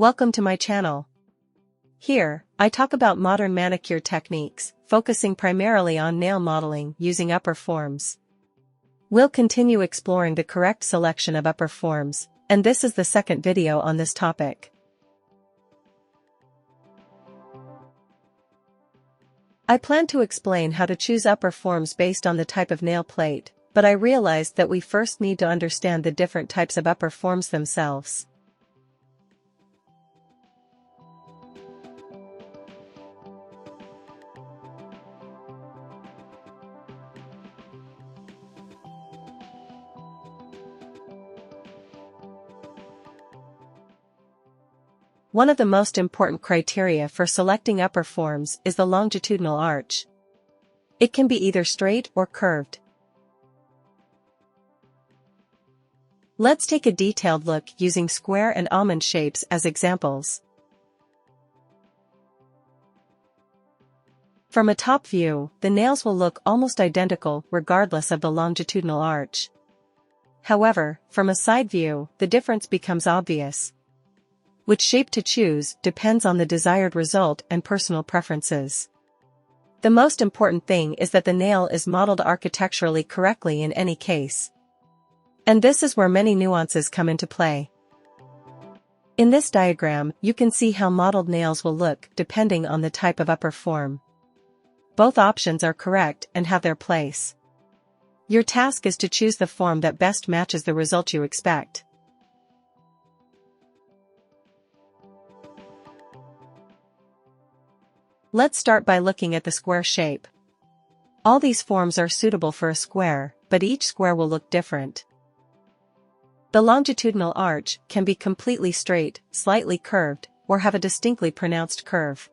Welcome to my channel. Here, I talk about modern manicure techniques, focusing primarily on nail modeling using upper forms. We'll continue exploring the correct selection of upper forms, and this is the second video on this topic. I plan to explain how to choose upper forms based on the type of nail plate, but I realized that we first need to understand the different types of upper forms themselves. One of the most important criteria for selecting upper forms is the longitudinal arch. It can be either straight or curved. Let's take a detailed look using square and almond shapes as examples. From a top view, the nails will look almost identical regardless of the longitudinal arch. However, from a side view, the difference becomes obvious. Which shape to choose depends on the desired result and personal preferences. The most important thing is that the nail is modeled architecturally correctly in any case. And this is where many nuances come into play. In this diagram, you can see how modeled nails will look depending on the type of upper form. Both options are correct and have their place. Your task is to choose the form that best matches the result you expect. Let's start by looking at the square shape. All these forms are suitable for a square, but each square will look different. The longitudinal arch can be completely straight, slightly curved, or have a distinctly pronounced curve.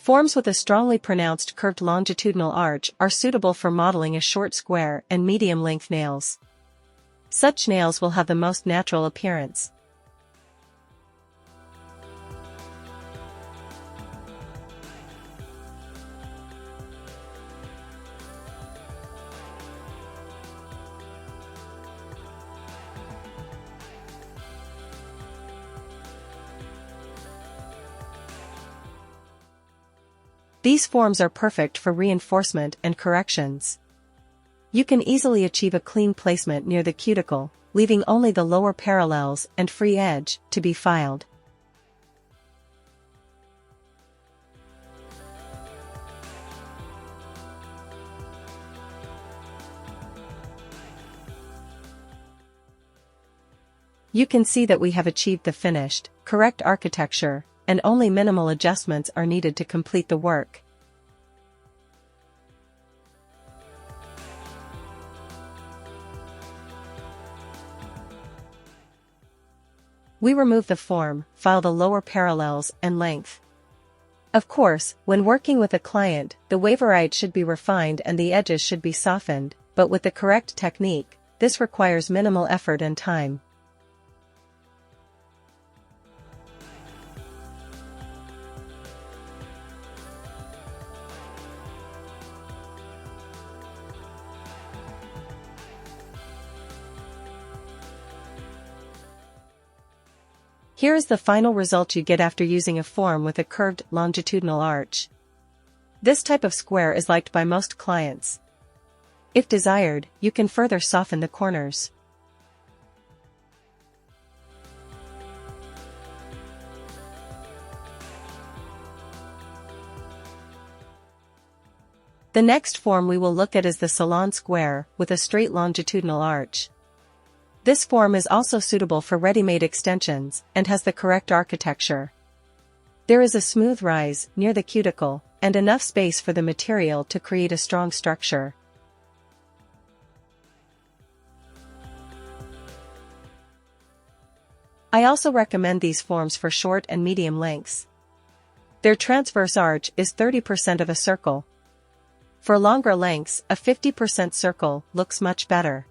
Forms with a strongly pronounced curved longitudinal arch are suitable for modeling a short square and medium-length nails. Such nails will have the most natural appearance. These forms are perfect for reinforcement and corrections. You can easily achieve a clean placement near the cuticle, leaving only the lower parallels and free edge to be filed. You can see that we have achieved the finished, correct architecture, and only minimal adjustments are needed to complete the work. We remove the form, file the lower parallels and length. Of course, when working with a client, the waverite should be refined and the edges should be softened, but with the correct technique, this requires minimal effort and time. Here is the final result you get after using a form with a curved longitudinal arch. This type of square is liked by most clients. If desired, you can further soften the corners. The next form we will look at is the salon square with a straight longitudinal arch. This form is also suitable for ready-made extensions and has the correct architecture. There is a smooth rise near the cuticle and enough space for the material to create a strong structure. I also recommend these forms for short and medium lengths. Their transverse arch is 30% of a circle. For longer lengths, a 50% circle looks much better.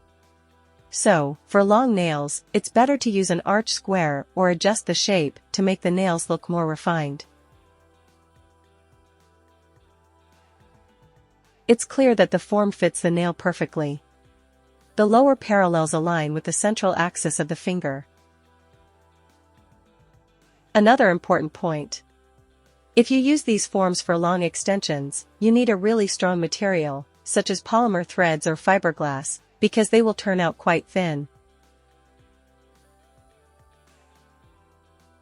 So, for long nails, it's better to use an arch square or adjust the shape to make the nails look more refined. It's clear that the form fits the nail perfectly. The lower parallels align with the central axis of the finger. Another important point. If you use these forms for long extensions, you need a really strong material, such as polymer threads or fiberglass, because they will turn out quite thin.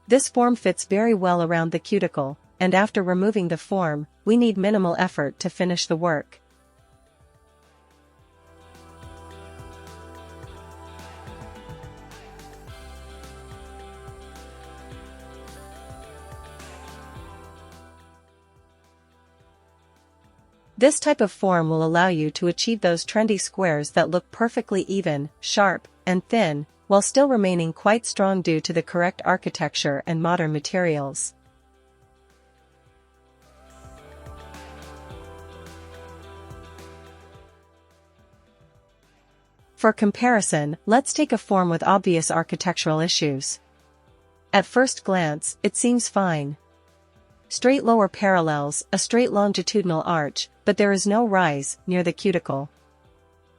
This form fits very well around the cuticle, and after removing the form, we need minimal effort to finish the work. This type of form will allow you to achieve those trendy squares that look perfectly even, sharp, and thin, while still remaining quite strong due to the correct architecture and modern materials. For comparison, let's take a form with obvious architectural issues. At first glance, it seems fine. Straight lower parallels, a straight longitudinal arch, but there is no rise near the cuticle.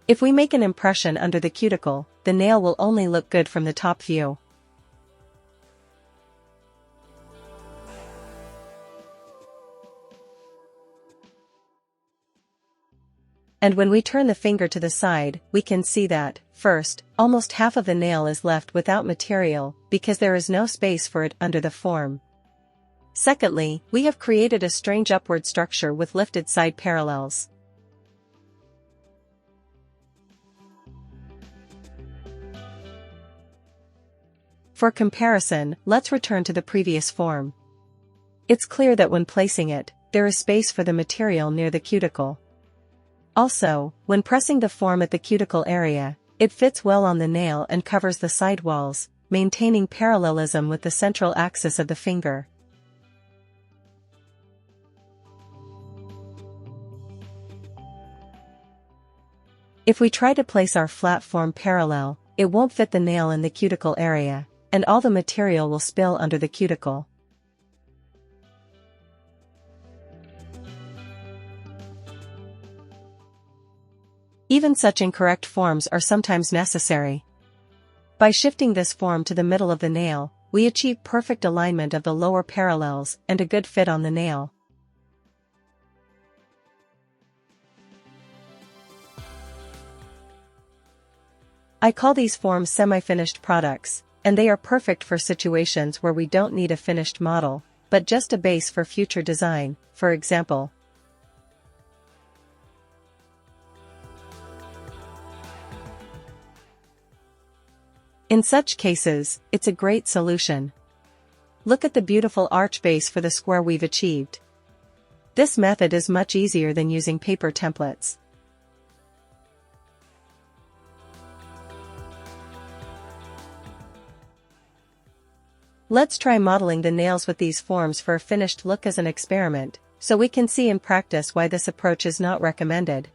If we make an impression under the cuticle, the nail will only look good from the top view. And when we turn the finger to the side, we can see that, first, almost half of the nail is left without material, because there is no space for it under the form. Secondly, we have created a strange upward structure with lifted side parallels. For comparison, let's return to the previous form. It's clear that when placing it, there is space for the material near the cuticle. Also, when pressing the form at the cuticle area, it fits well on the nail and covers the side walls, maintaining parallelism with the central axis of the finger. If we try to place our flat form parallel, it won't fit the nail in the cuticle area, and all the material will spill under the cuticle. Even such incorrect forms are sometimes necessary. By shifting this form to the middle of the nail, we achieve perfect alignment of the lower parallels and a good fit on the nail. I call these forms semi-finished products, and they are perfect for situations where we don't need a finished model, but just a base for future design, for example. In such cases, it's a great solution. Look at the beautiful arch base for the square we've achieved. This method is much easier than using paper templates. Let's try modeling the nails with these forms for a finished look as an experiment, so we can see in practice why this approach is not recommended.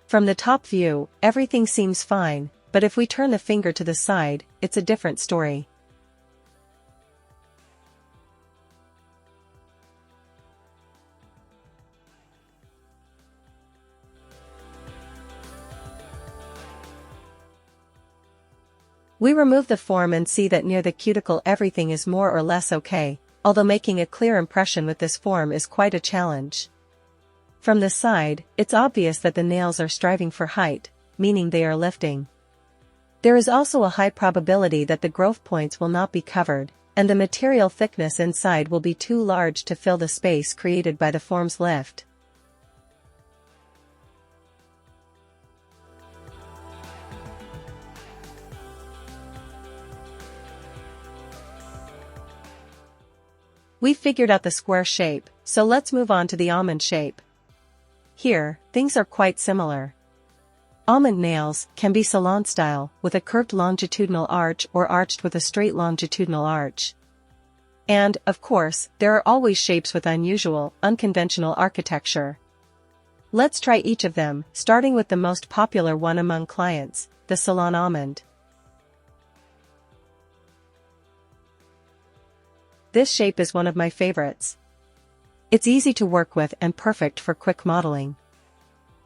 From the top view, everything seems fine, but if we turn the finger to the side, it's a different story. We remove the form and see that near the cuticle everything is more or less okay, although making a clear impression with this form is quite a challenge. From the side, it's obvious that the nails are striving for height, meaning they are lifting. There is also a high probability that the growth points will not be covered, and the material thickness inside will be too large to fill the space created by the form's lift. We've figured out the square shape, so let's move on to the almond shape. Here, things are quite similar. Almond nails can be salon style, with a curved longitudinal arch or arched with a straight longitudinal arch. And, of course, there are always shapes with unusual, unconventional architecture. Let's try each of them, starting with the most popular one among clients, the salon almond. This shape is one of my favorites. It's easy to work with and perfect for quick modeling.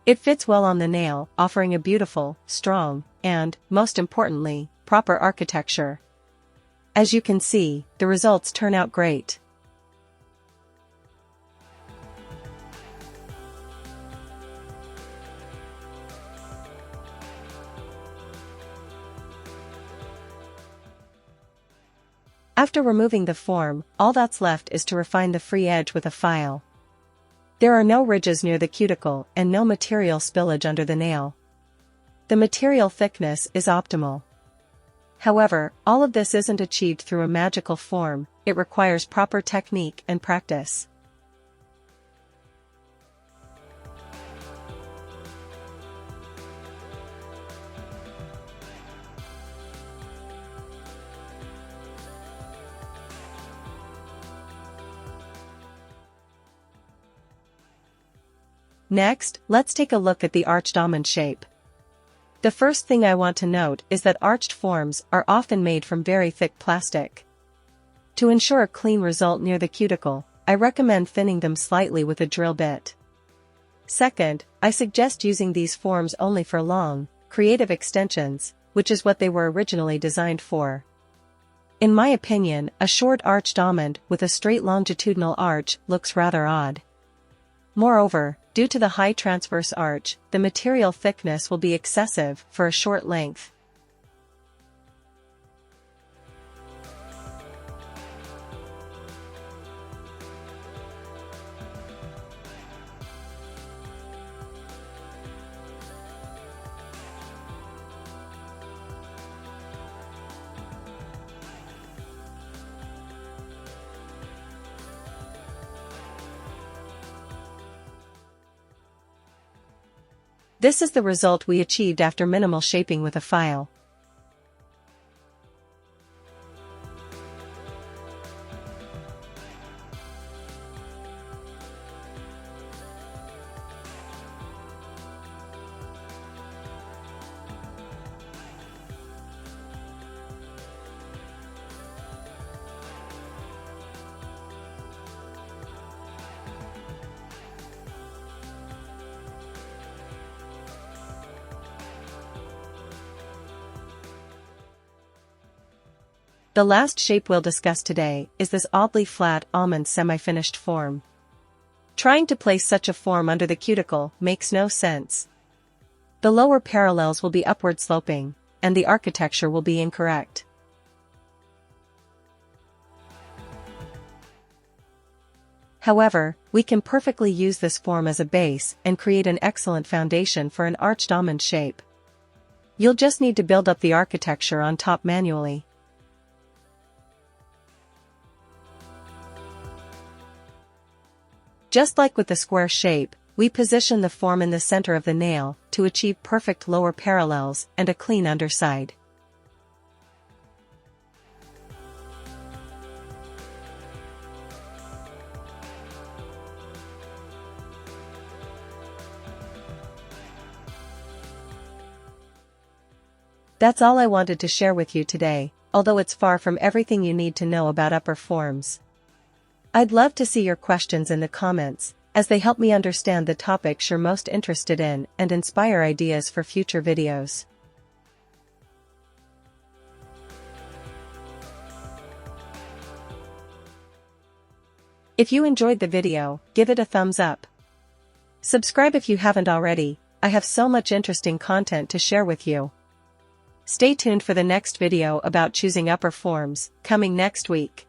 It fits well on the nail, offering a beautiful, strong, and, most importantly, proper architecture. As you can see, the results turn out great. After removing the form, all that's left is to refine the free edge with a file. There are no ridges near the cuticle and no material spillage under the nail. The material thickness is optimal. However, all of this isn't achieved through a magical form, it requires proper technique and practice. Next, let's take a look at the arched almond shape. The first thing I want to note is that arched forms are often made from very thick plastic. To ensure a clean result near the cuticle, I recommend thinning them slightly with a drill bit. Second, I suggest using these forms only for long, creative extensions, which is what they were originally designed for. In my opinion, a short arched almond with a straight longitudinal arch looks rather odd. Moreover, due to the high transverse arch, the material thickness will be excessive for a short length. This is the result we achieved after minimal shaping with a file. The last shape we'll discuss today is this oddly flat almond semi-finished form. Trying to place such a form under the cuticle makes no sense. The lower parallels will be upward sloping, and the architecture will be incorrect. However, we can perfectly use this form as a base and create an excellent foundation for an arched almond shape. You'll just need to build up the architecture on top manually. Just like with the square shape, we position the form in the center of the nail to achieve perfect lower parallels and a clean underside. That's all I wanted to share with you today, although it's far from everything you need to know about upper forms. I'd love to see your questions in the comments, as they help me understand the topics you're most interested in and inspire ideas for future videos. If you enjoyed the video, give it a thumbs up. Subscribe if you haven't already, I have so much interesting content to share with you. Stay tuned for the next video about choosing upper forms, coming next week.